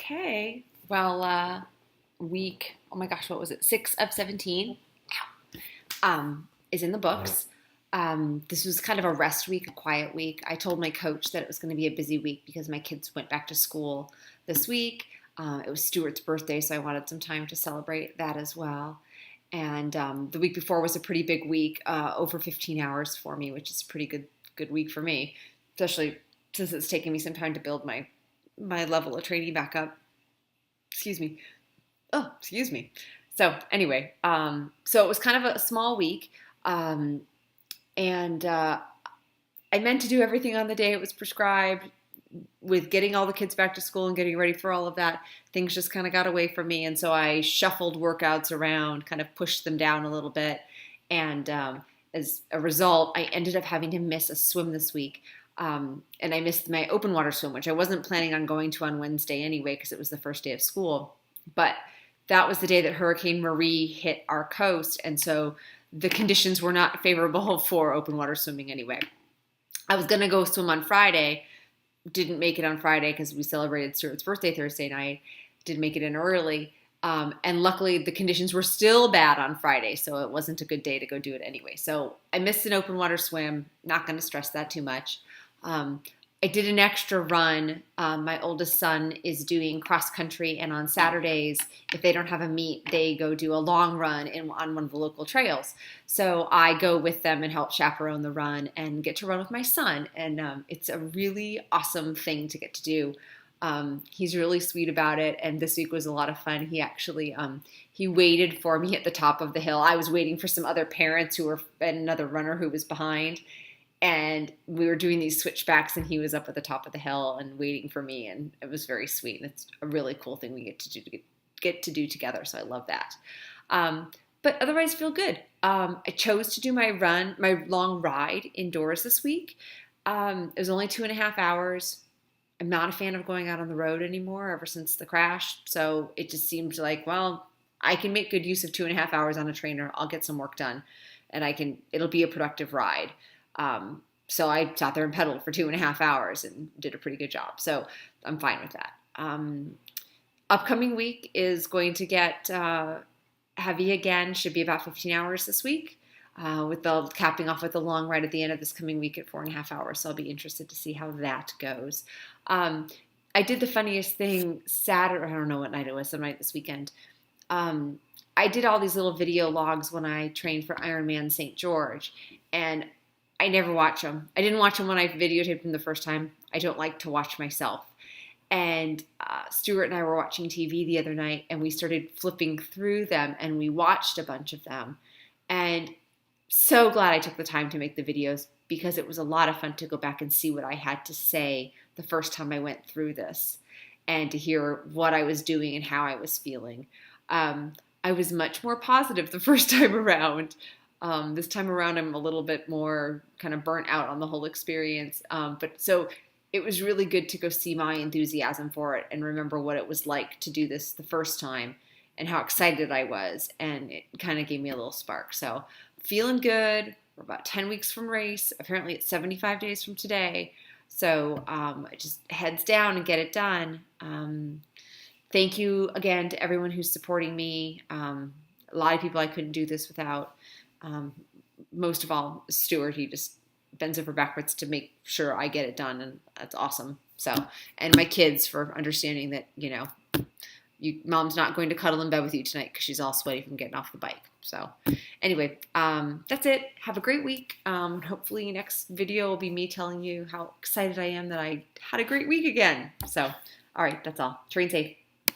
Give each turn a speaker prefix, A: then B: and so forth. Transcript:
A: Okay. Well, week, oh my gosh, what was it? 6 of 17 is in the books. This was kind of a rest week, a quiet week. I told my coach that it was going to be a busy week because my kids went back to school this week. It was Stuart's birthday, so I wanted some time to celebrate that as well. And the week before was a pretty big week, over 15 hours for me, which is a pretty good week for me, especially since it's taken me some time to build my level of training back up. Excuse me. Oh, excuse me. So anyway, so it was kind of a small week, and I meant to do everything on the day it was prescribed. With getting all the kids back to school and getting ready for all of that, things just kind of got away from me, and so I shuffled workouts around, kind of pushed them down a little bit, and as a result, I ended up having to miss a swim this week. And I missed my open water swim, which I wasn't planning on going to on Wednesday anyway because it was the first day of school. But that was the day that Hurricane Marie hit our coast, and so the conditions were not favorable for open water swimming anyway. I was going to go swim on Friday, didn't make it on Friday because we celebrated Stuart's birthday Thursday night, didn't make it in early. And luckily the conditions were still bad on Friday, so it wasn't a good day to go do it anyway. So I missed an open water swim, not going to stress that too much. I did an extra run. My oldest son is doing cross country, and on Saturdays, if they don't have a meet, they go do a long run on one of the local trails. So I go with them and help chaperone the run and get to run with my son. And it's a really awesome thing to get to do. He's really sweet about it, and this week was a lot of fun. He actually he waited for me at the top of the hill. I was waiting for some other parents who were and another runner who was behind. And we were doing these switchbacks, and he was up at the top of the hill and waiting for me, and it was very sweet. And it's a really cool thing we get to do together, so I love that. But otherwise, feel good. I chose to do my long ride indoors this week. It was only 2.5 hours. I'm not a fan of going out on the road anymore ever since the crash, so it just seemed like, well, I can make good use of 2.5 hours on a trainer. I'll get some work done, and it'll be a productive ride. So I sat there and pedaled for 2.5 hours and did a pretty good job. So I'm fine with that. Upcoming week is going to get heavy again. Should be about 15 hours this week, with the capping off with the long ride at the end of this coming week at 4.5 hours. So I'll be interested to see how that goes. I did the funniest thing Saturday. I don't know what night it was. Some night this weekend. I did all these little video logs when I trained for Ironman St. George, and I never watch them. I didn't watch them when I videotaped them the first time. I don't like to watch myself. And Stuart and I were watching TV the other night, and we started flipping through them, and we watched a bunch of them. And so glad I took the time to make the videos, because it was a lot of fun to go back and see what I had to say the first time I went through this, and to hear what I was doing and how I was feeling. I was much more positive the first time around. This time around, I'm a little bit more kind of burnt out on the whole experience. But so it was really good to go see my enthusiasm for it and remember what it was like to do this the first time and how excited I was. And it kind of gave me a little spark. So feeling good. We're about 10 weeks from race. Apparently it's 75 days from today. So just heads down and get it done. Thank you again to everyone who's supporting me. A lot of people I couldn't do this without. Most of all, Stuart, he just bends over backwards to make sure I get it done, and that's awesome. So, and my kids for understanding that, mom's not going to cuddle in bed with you tonight because she's all sweaty from getting off the bike. So anyway, that's it. Have a great week. Hopefully next video will be me telling you how excited I am that I had a great week again. So, all right, that's all. Train safe.